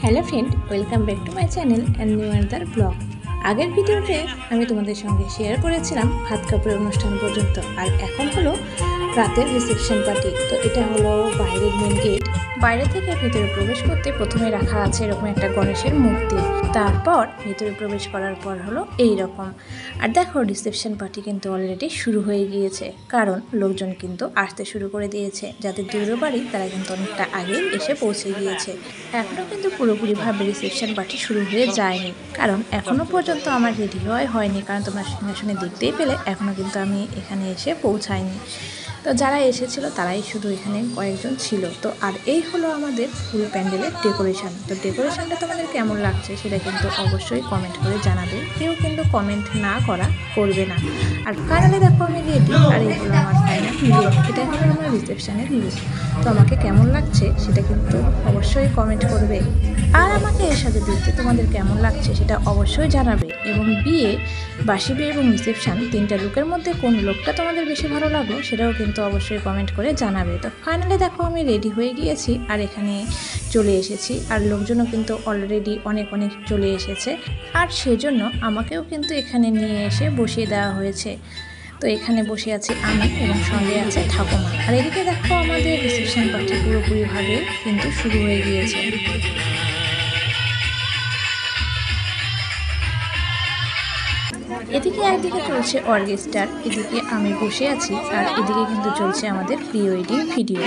Hello friend, welcome back to my channel and new another blog. আগের ভিডিওতে আমি তোমাদের সঙ্গে শেয়ার করেছিলাম ভাত কাপড়ের অনুষ্ঠান পর্যন্ত, আর এখন হলো রাতের রিসেপশন পার্টি। তো এটা হলো বাইরের মেন গেট। বাইরে থেকে ভেতরে প্রবেশ করতে প্রথমে রাখা আছে এরকম একটা গণেশের মূর্তি, তারপর ভেতরে প্রবেশ করার পর হলো এই রকম। আর দেখো রিসেপশন পার্টি কিন্তু অলরেডি শুরু হয়ে গিয়েছে, কারণ লোকজন কিন্তু আসতে শুরু করে দিয়েছে। যাদের দূরের বাড়ি তারা কিন্তু অনেকটা আগেই এসে পৌঁছে গিয়েছে। এখনও কিন্তু পুরোপুরিভাবে রিসেপশন পার্টি শুরু হয়ে যায়নি, কারণ এখনও পর্যন্ত আমার রেডি হয়নি। কারণ তোমরা শুনে দেখতেই পেলে এখনও কিন্তু আমি এখানে এসে পৌঁছাইনি। তো যারা এসেছিল তারাই শুধু এখানে কয়েকজন ছিল। তো আর এই হলো আমাদের ফুল প্যান্ডেলের ডেকোরেশন। তো ডেকোরেশনটা তোমাদের কেমন লাগছে সেটা কিন্তু অবশ্যই কমেন্ট করে জানাবে। কেউ কিন্তু কমেন্ট না করা করবে না। আর ফাইনালি দেখো আমি রেডি, আর এই হলো আমার ফাইনাল লুক। এটা হলো আমার রিসেপশনের লুক। তো আমাকে কেমন লাগছে সেটা কিন্তু অবশ্যই কমেন্ট করবে। আর আমাকে এর সাথে দেখতে তোমাদের কেমন লাগছে সেটা অবশ্যই জানাবে। এবং বিয়ে, বাসি বিয়ে এবং রিসেপশন তিনটা লুকের মধ্যে কোন লুকটা তোমাদের বেশি ভালো লাগলো সেটাও কিন্তু অবশ্যই কমেন্ট করে জানাবে। তো ফাইনালি দেখো আমি রেডি হয়ে গিয়েছি, আর এখানে চলে এসেছি। আর লোকজনও কিন্তু অলরেডি অনেক চলে এসেছে, আর সেজন্য আমাকেও কিন্তু এখানে নিয়ে এসে বসিয়ে দেওয়া হয়েছে। তো এখানে বসে আছি আমি, এবং সঙ্গে আছে ঠাকুমা। আর এদিকে দেখো আমাদের রিসেপশন পার্টি পুরোপুরিভাবে কিন্তু শুরু হয়ে গিয়েছে। এদিকে একদিকে চলছে অর্কেস্ট্রার, এদিকে আমি বসে আছি, আর এদিকে কিন্তু চলছে আমাদের প্রি ওয়েডিং ভিডিও।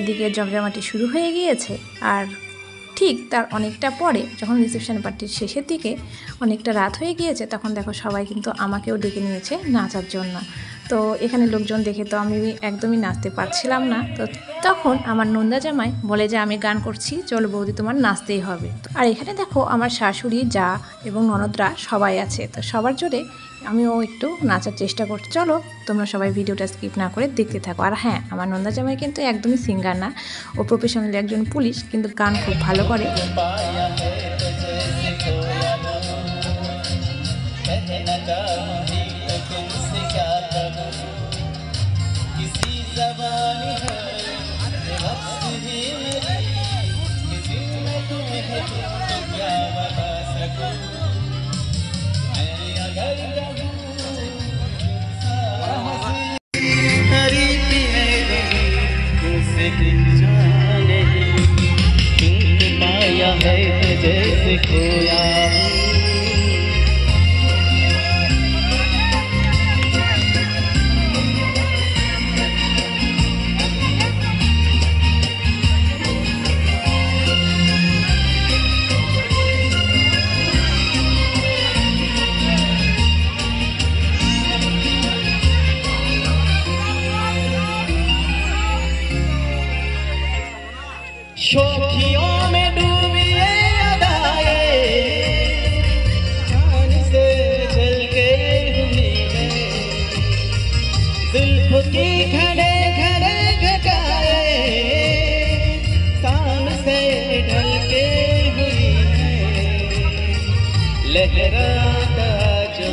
এদিকে জমজমাটি শুরু হয়ে গিয়েছে, আর ঠিক তার অনেকটা পরে যখন রিসেপশন পার্টির শেষের দিকে অনেকটা রাত হয়ে গিয়েছে, তখন দেখো সবাই কিন্তু আমাকেও ডেকে নিয়েছে নাচার জন্য। তো এখানে লোকজন দেখে তো আমি একদমই নাচতে পারছিলাম না। তো তখন আমার নন্দা জামাই বলে যে আমি গান করছি, চলো বৌদি তোমার নাচতেই হবে। আর এখানে দেখো আমার শাশুড়ি, যা এবং ননদরা সবাই আছে। তো সবার জোরে আমিও একটু নাচার চেষ্টা করছি। চলো তোমরা সবাই ভিডিওটা স্কিপ না করে দেখতে থাকো। আর হ্যাঁ, আমার নন্দা জামাই কিন্তু একদমই সিঙ্গার না, ও প্রফেশনালি একজন পুলিশ, কিন্তু গান খুব ভালো করে। जैसे खोया शोखियों में डूबिए अदाए चांद से जल के हुई है जुल्फ की खड़े खड़े घटाए शाम से ढल के हुई है लहराता जो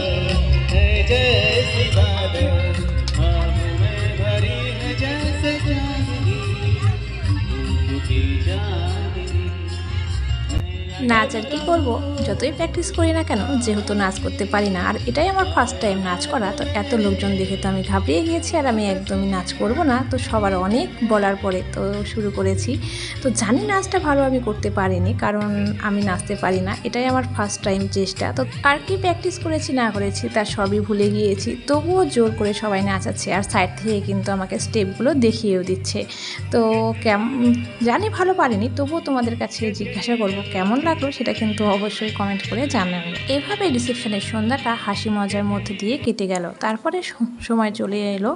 है जैसी बादल ख्वाब में भरी है जैसे चांदनी की जानी নাচ আর কি করবো, যতই প্র্যাকটিস করি না কেন, যেহেতু নাচ করতে পারি না, আর এটাই আমার ফার্স্ট টাইম নাচ করা, তো এত লোকজন দেখে তো আমি ঘাবড়িয়ে গিয়েছি আর আমি একদমই নাচ করব না। তো সবার অনেক বলার পরে তো শুরু করেছি। তো জানি নাচটা ভালো আমি করতে পারিনি, কারণ আমি নাচতে পারি না, এটাই আমার ফার্স্ট টাইম চেষ্টা। তো আর কি প্র্যাকটিস করেছি না করেছি তার সবই ভুলে গিয়েছি, তবুও জোর করে সবাই নাচাচ্ছে আর সাইড থেকে কিন্তু আমাকে স্টেপগুলো দেখিয়েও দিচ্ছে। তো জানি ভালো পারিনি, তবুও তোমাদের কাছে জিজ্ঞাসা করবো কেমন লাগলো সেটা কিন্তু অবশ্যই কমেন্ট করে জানাবে। এভাবে রিসেপশনের সন্ধ্যাটা হাসি মজার মধ্যে দিয়ে কেটে গেল। তারপরে সময় চলে এলো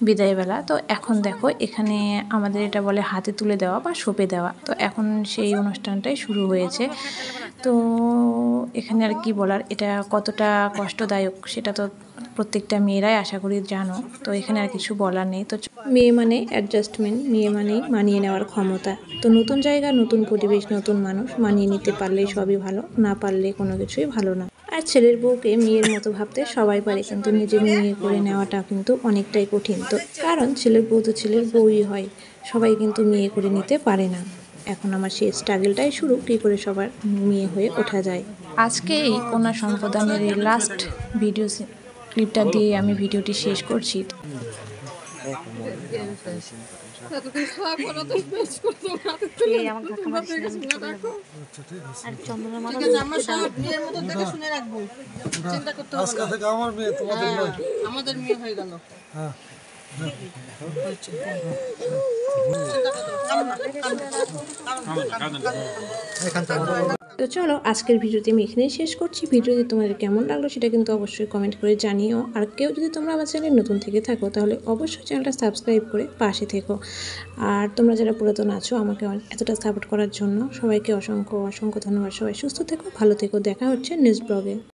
বিদায়বেলা। তো এখন দেখো এখানে আমাদের এটা বলে হাতে তুলে দেওয়া বা সঁপে দেওয়া, তো এখন সেই অনুষ্ঠানটাই শুরু হয়েছে। তো এখানে আর কি বলার, এটা কতটা কষ্টদায়ক সেটা তো প্রত্যেকটা মেয়েরাই আশা করি জানো। তো এখানে আর কিছু বলার নেই। তো মেয়ে মানে অ্যাডজাস্টমেন্ট, মেয়ে মানেই মানিয়ে নেওয়ার ক্ষমতা। তো নতুন জায়গা, নতুন পরিবেশ, নতুন মানুষ, মানিয়ে নিতে পারলেই সবই ভালো, না পারলে কোনো কিছুই ভালো না। আর ছেলের বউকে মেয়ের মতো ভাবতে সবাই পারে, কিন্তু নিজের মেয়ে করে নেওয়াটা কিন্তু অনেকটাই কঠিন। তো কারণ ছেলের বউ তো ছেলের বউই হয়, সবাই কিন্তু মেয়ে করে নিতে পারে না। এখন আমার সেই স্ট্রাগলটাই শুরু, কী করে সবার মেয়ে হয়ে ওঠা যায়। আজকে এই কন্যা সম্প্রদানের এই লাস্ট ভিডিও ক্লিপটা দিয়ে আমি ভিডিওটি শেষ করছি। আমাদের মেয়ে হয়ে গেল। তো চলো আজকের ভিডিওতে আমি এখানেই শেষ করছি। ভিডিওটি তোমাদের কেমন লাগলো সেটা কিন্তু অবশ্যই কমেন্ট করে জানিও। আর কেউ যদি তোমরা আমার চ্যানেল নতুন থেকে থাকো তাহলে অবশ্যই চ্যানেলটা সাবস্ক্রাইব করে পাশে থেকো। আর তোমরা যারা পুরাতন আছো আমাকে এতটা সাপোর্ট করার জন্য সবাইকে অসংখ্য অসংখ্য ধন্যবাদ। সবাই সুস্থ থেকো, ভালো থেকো, দেখা হচ্ছে নেক্সট ব্লগে।